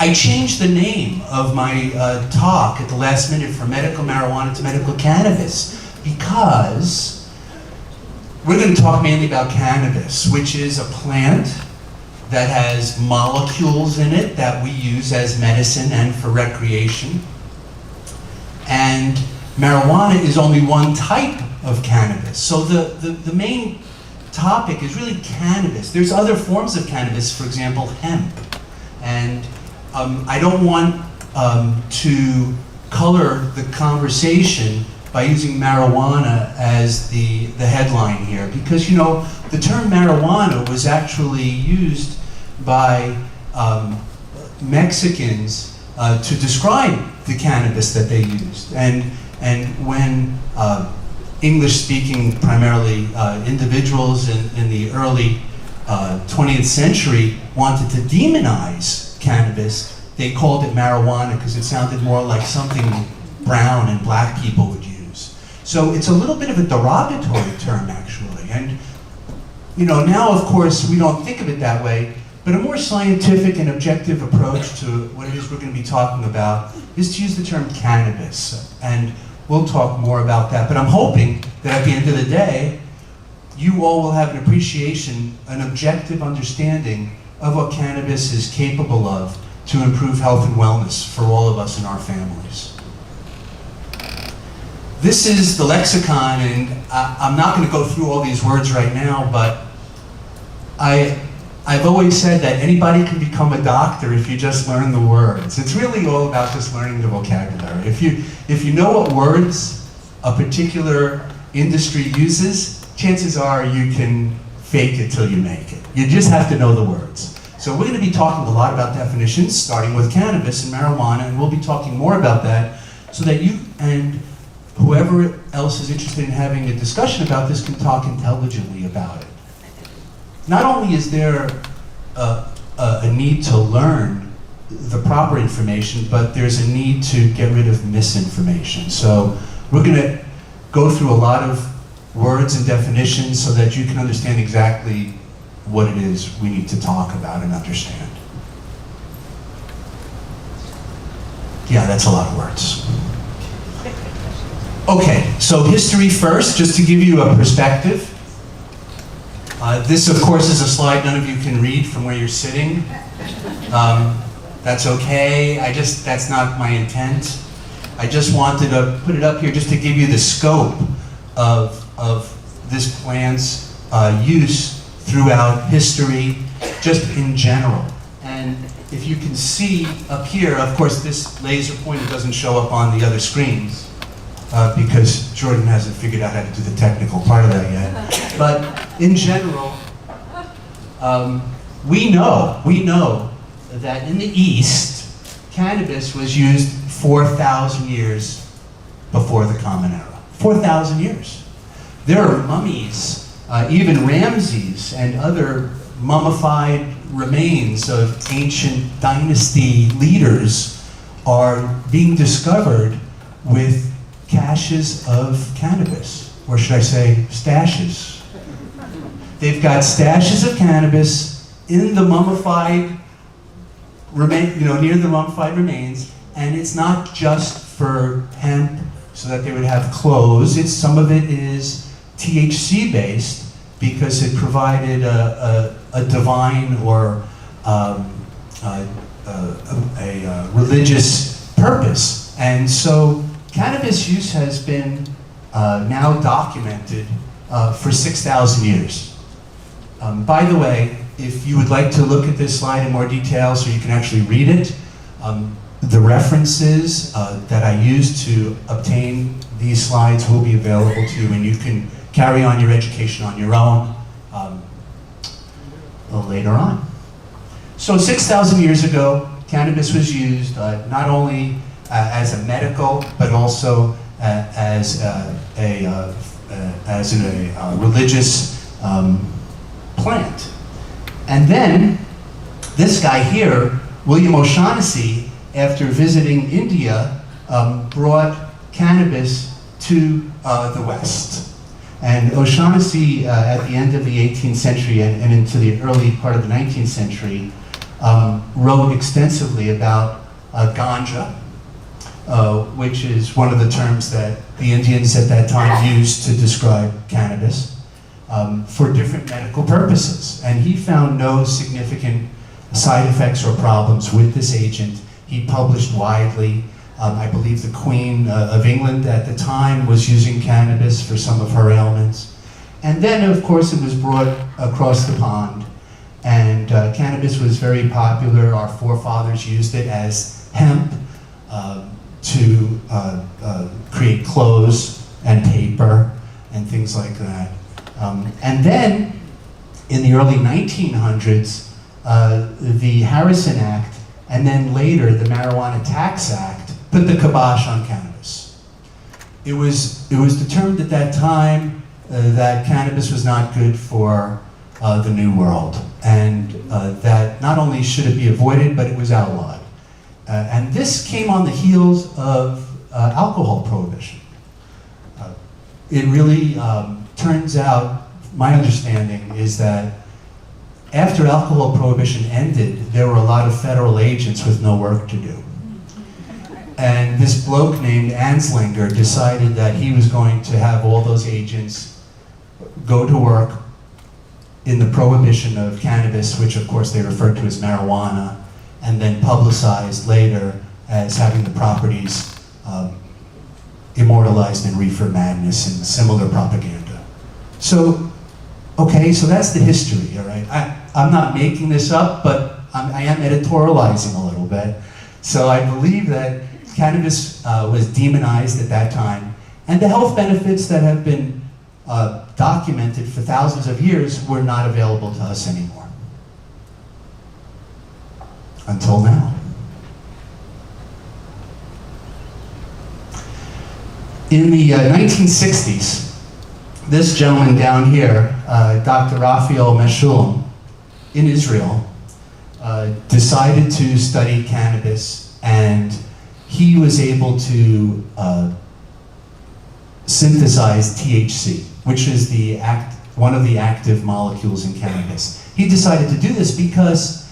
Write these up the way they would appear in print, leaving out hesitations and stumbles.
I changed the name of my talk at the last minute from medical marijuana to medical cannabis because we're going to talk mainly about cannabis, which is a plant that has molecules in it that we use as medicine and for recreation. And marijuana is only one type of cannabis. So the main topic is really cannabis. There's other forms of cannabis, for example, hemp. And I don't want to color the conversation by using marijuana as the headline here, because you know the term marijuana was actually used by Mexicans to describe the cannabis that they used, and when English-speaking primarily individuals in the early 20th century wanted to demonize cannabis, they called it marijuana because it sounded more like something brown and black people would use. So it's a little bit of a derogatory term, actually. And you know, now of course we don't think of it that way, but a more scientific and objective approach to what it is we're going to be talking about is to use the term cannabis. And we'll talk more about that. But I'm hoping that at the end of the day, you all will have an appreciation, an objective understanding of what cannabis is capable of to improve health and wellness for all of us and our families. This is the lexicon, and I'm not going to go through all these words right now, but I've always said that anybody can become a doctor if you just learn the words. It's really all about just learning the vocabulary. If you know what words a particular industry uses, chances are you can fake it till you make it. You just have to know the words. So we're going to be talking a lot about definitions, starting with cannabis and marijuana, and we'll be talking more about that so that you and whoever else is interested in having a discussion about this can talk intelligently about it. Not only is there a need to learn the proper information, but there's a need to get rid of misinformation. So we're going to go through a lot of words and definitions so that you can understand exactly what it is we need to talk about and understand. Yeah, that's a lot of words. Okay, so history first, just to give you a perspective. This, of course, is a slide none of you can read from where you're sitting. That's okay. That's not my intent. I just wanted to put it up here just to give you the scope of this plant's use throughout history, just in general. And if you can see up here, of course, this laser pointer doesn't show up on the other screens. Because Jordan hasn't figured out how to do the technical part of that yet. But in general, we know that in the East, cannabis was used 4,000 years before the Common Era. 4,000 years. There are mummies, even Ramses and other mummified remains of ancient dynasty leaders are being discovered with caches of cannabis, or should I say stashes. They've got stashes of cannabis in the mummified near the mummified remains, and it's not just for hemp so that they would have clothes. Some of it is THC based because it provided a divine or a religious purpose. And so cannabis use has been now documented for 6,000 years. By the way, if you would like to look at this slide in more detail so you can actually read it, the references that I used to obtain these slides will be available to you, and you can carry on your education on your own later on. So 6,000 years ago, cannabis was used not only as a medical, but also as a religious plant. And then this guy here, William O'Shaughnessy, after visiting India, brought cannabis to the West. And O'Shaughnessy, at the end of the 18th century and into the early part of the 19th century, wrote extensively about ganja, which is one of the terms that the Indians at that time used to describe cannabis, for different medical purposes. And he found no significant side effects or problems with this agent. He published widely. I believe the Queen of England at the time was using cannabis for some of her ailments. And then, of course, it was brought across the pond. And cannabis was very popular. Our forefathers used it as hemp to create clothes and paper and things like that. And then, in the early 1900s, the Harrison Act, and then later the Marijuana Tax Act, put the kibosh on cannabis. It was determined at that time that cannabis was not good for the New World, and that not only should it be avoided, but it was outlawed. And this came on the heels of alcohol prohibition. It really turns out, my understanding is that after alcohol prohibition ended, there were a lot of federal agents with no work to do. And this bloke named Anslinger decided that he was going to have all those agents go to work in the prohibition of cannabis, which of course they referred to as marijuana, and then publicized later as having the properties immortalized in reefer madness and similar propaganda. So, okay, so that's the history, all right? I'm not making this up, but I am editorializing a little bit. So I believe that cannabis was demonized at that time, and the health benefits that have been documented for thousands of years were not available to us anymore. Until now. In the 1960s, this gentleman down here, Dr. Raphael Mechoulam, in Israel, decided to study cannabis, and he was able to synthesize THC, which is one of the active molecules in cannabis. He decided to do this because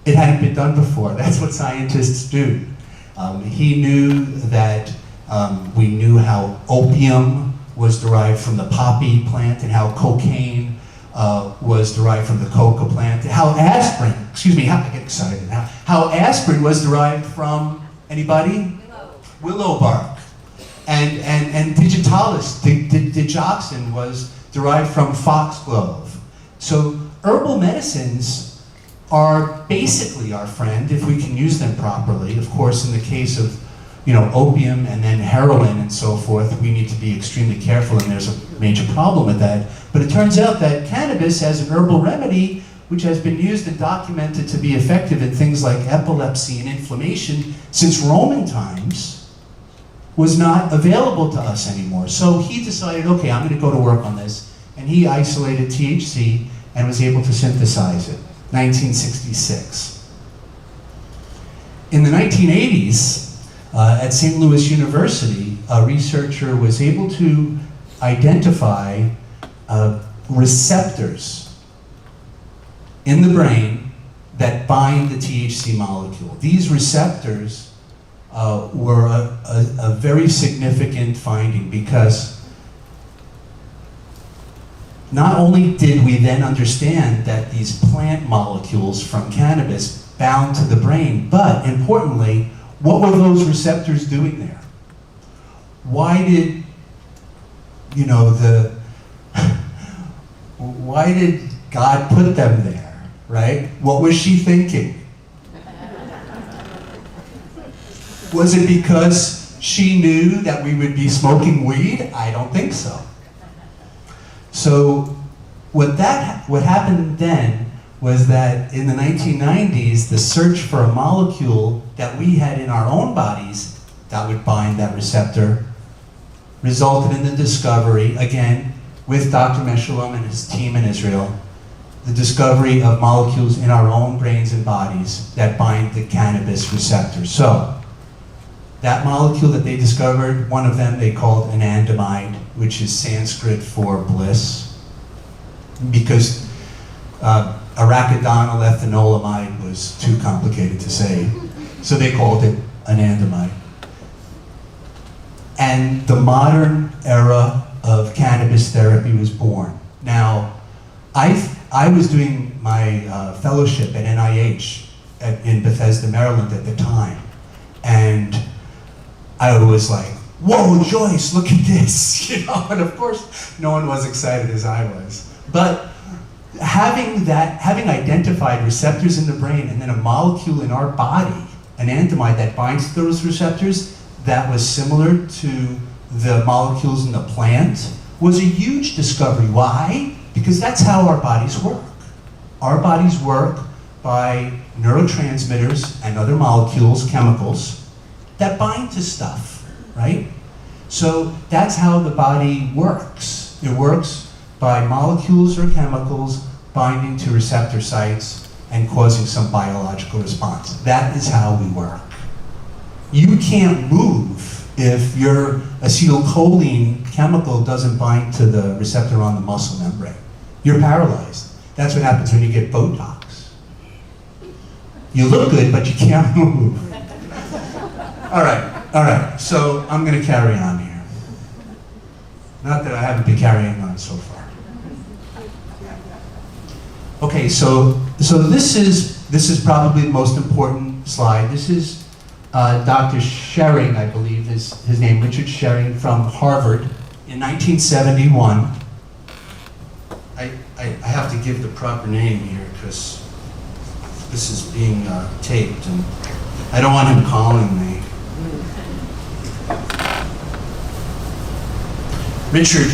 it hadn't been done before. That's what scientists do. He knew that we knew how opium was derived from the poppy plant and how cocaine was derived from the coca plant, how aspirin, excuse me, I get excited now, how aspirin was derived from, anybody? Willow bark. And digitalis, digoxin, was derived from foxglove. So herbal medicines are basically our friend if we can use them properly. Of course, in the case of opium and then heroin and so forth, we need to be extremely careful, and there's a major problem with that. But it turns out that cannabis as an herbal remedy, which has been used and documented to be effective in things like epilepsy and inflammation since Roman times, was not available to us anymore. So he decided, okay, I'm going to go to work on this. And he isolated THC and was able to synthesize it, 1966. In the 1980s, at St. Louis University, a researcher was able to identify receptors in the brain that bind the THC molecule. These receptors were a very significant finding, because not only did we then understand that these plant molecules from cannabis bound to the brain, but importantly, what were those receptors doing there? Why did, why did God put them there, right? What was she thinking? Was it because she knew that we would be smoking weed? I don't think so. So what happened then was that in the 1990s, the search for a molecule that we had in our own bodies that would bind that receptor resulted in the discovery, again, with Dr. Mechoulam and his team in Israel, the discovery of molecules in our own brains and bodies that bind the cannabis receptor. So, that molecule that they discovered, one of them they called anandamide, which is Sanskrit for bliss, because arachidonyl ethanolamide was too complicated to say, so they called it anandamide. And the modern era of cannabis therapy was born. Now, I was doing my fellowship at NIH in Bethesda, Maryland at the time, and I was like, whoa, Joyce, look at this, you know, and of course, no one was excited as I was. But having identified receptors in the brain and then a molecule in our body, an anandamide that binds to those receptors that was similar to the molecules in the plant, was a huge discovery. Why? Because that's how our bodies work. Our bodies work by neurotransmitters and other molecules, chemicals, that bind to stuff, right? So that's how the body works. It works by molecules or chemicals binding to receptor sites and causing some biological response. That is how we work. You can't move if your acetylcholine chemical doesn't bind to the receptor on the muscle membrane. You're paralyzed. That's what happens when you get Botox. You look good, but you can't move. All right, so I'm gonna carry on here. Not that I haven't been carrying on so far. Okay, so this is probably the most important slide. This is Dr. Schering, I believe is his name, Richard Schering from Harvard in 1971. I have to give the proper name here because this is being taped and I don't want him calling me. Richard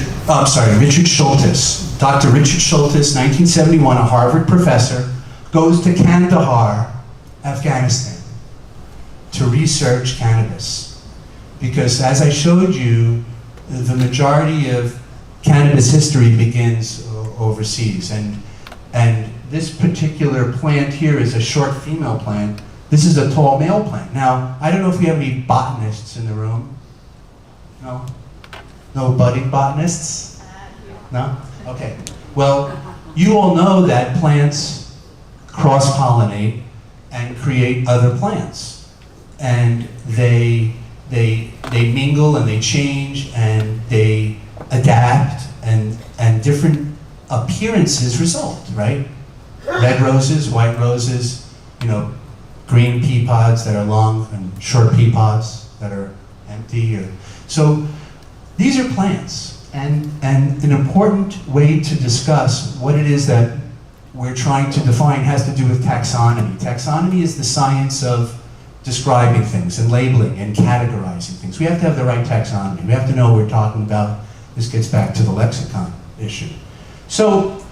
Schultes. Dr. Richard Schultes, 1971, a Harvard professor, goes to Kandahar, Afghanistan, to research cannabis. Because as I showed you, the majority of cannabis history begins overseas. And this particular plant here is a short female plant. This is a tall male plant. Now, I don't know if we have any botanists in the room. No? No budding botanists? No? Okay. Well, you all know that plants cross-pollinate and create other plants. And they mingle and they change and they adapt and different appearances result, right? Red roses, white roses, you know, green pea pods that are long and short pea pods that are empty. So these are plants, and an important way to discuss what it is that we're trying to define has to do with taxonomy. Taxonomy is the science of describing things and labeling and categorizing things. We have to have the right taxonomy. We have to know what we're talking about. This gets back to the lexicon issue. So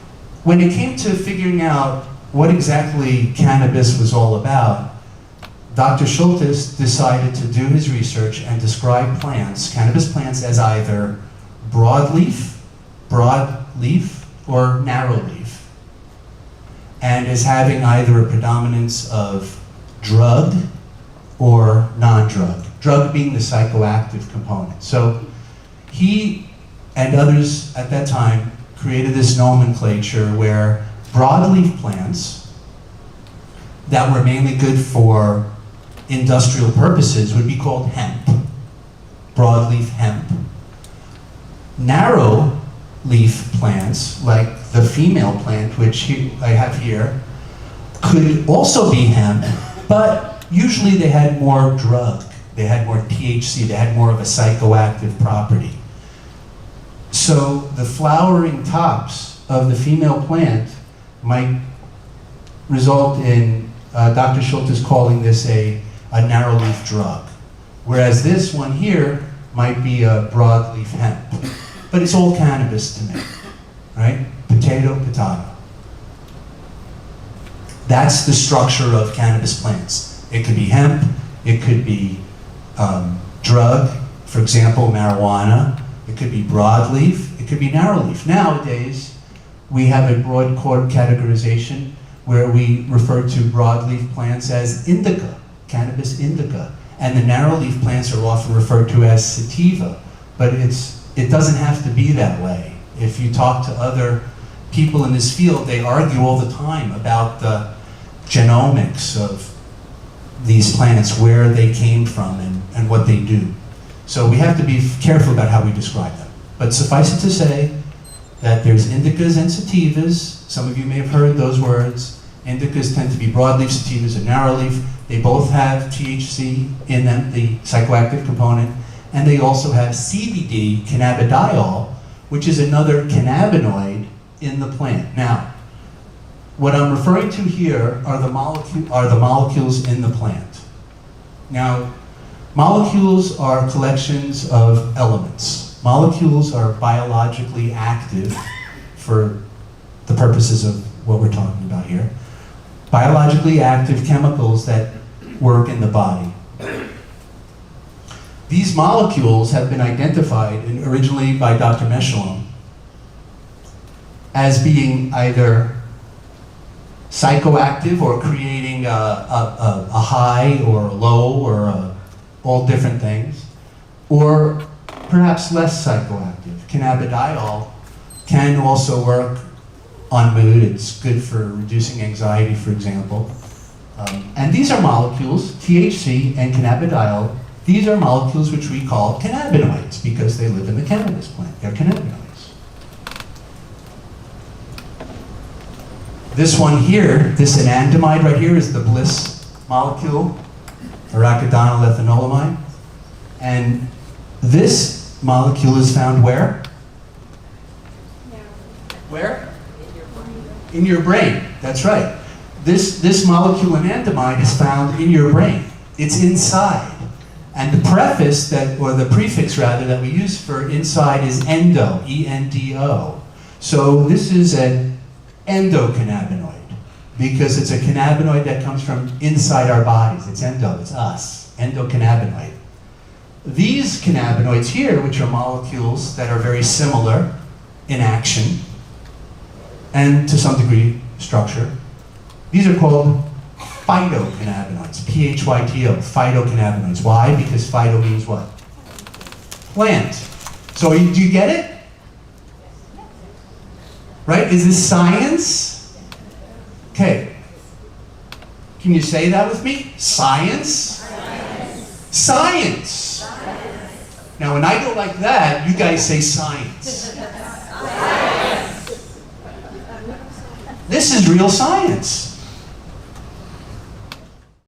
when it came to figuring out what exactly cannabis was all about, Dr. Schultes decided to do his research and describe plants, cannabis plants, as either broadleaf, or narrowleaf, and as having either a predominance of drug or non-drug, drug being the psychoactive component. So he and others at that time created this nomenclature where broadleaf plants that were mainly good for industrial purposes would be called hemp, broadleaf hemp. Narrow leaf plants, like the female plant, which I have here, could also be hemp, but usually they had more drug, they had more THC, they had more of a psychoactive property. So the flowering tops of the female plant might result in Dr. Schultes calling this a narrowleaf drug, whereas this one here might be a broadleaf hemp. But it's all cannabis to me, right? Potato. That's the structure of cannabis plants. It could be hemp, it could be drug, for example, marijuana. It could be broadleaf, it could be narrowleaf. Nowadays, we have a broad categorization where we refer to broadleaf plants as indica, cannabis indica. And the narrowleaf plants are often referred to as sativa, but it doesn't have to be that way. If you talk to other people in this field, they argue all the time about the genomics of these plants, where they came from and what they do. So we have to be careful about how we describe them. But suffice it to say that there's indicas and sativas. Some of you may have heard those words. Indicas tend to be broadleaf, sativas are narrowleaf. They both have THC in them, the psychoactive component, and they also have CBD, cannabidiol, which is another cannabinoid in the plant. Now, what I'm referring to here are the molecules in the plant. Now, molecules are collections of elements. Molecules are biologically active for the purposes of what we're talking about here. Biologically active chemicals that work in the body. These molecules have been identified originally by Dr. Mechelon as being either psychoactive or creating a high or a low or all different things, or perhaps less psychoactive. Cannabidiol can also work on mood. It's good for reducing anxiety, for example. And these are molecules, THC and cannabidiol, these are molecules which we call cannabinoids because they live in the cannabis plant. They're cannabinoids. This one here, this anandamide right here, is the bliss molecule, arachidonyl ethanolamide. And this molecule is found where? Where? In your brain, that's right. This molecule anandamide is found in your brain. It's inside. And the preface or the prefix rather, that we use for inside is endo, E-N-D-O. So this is an endocannabinoid because it's a cannabinoid that comes from inside our bodies. It's endo, it's us, endocannabinoid. These cannabinoids here, which are molecules that are very similar in action and to some degree structure, these are called phytocannabinoids, P-H-Y-T-O, phytocannabinoids. Why? Because phyto means what? Plant. So do you get it? Right? Is this science? Okay. Can you say that with me? Science? Science. Science. Science. Now when I go like that, you guys say science. Science. This is real science.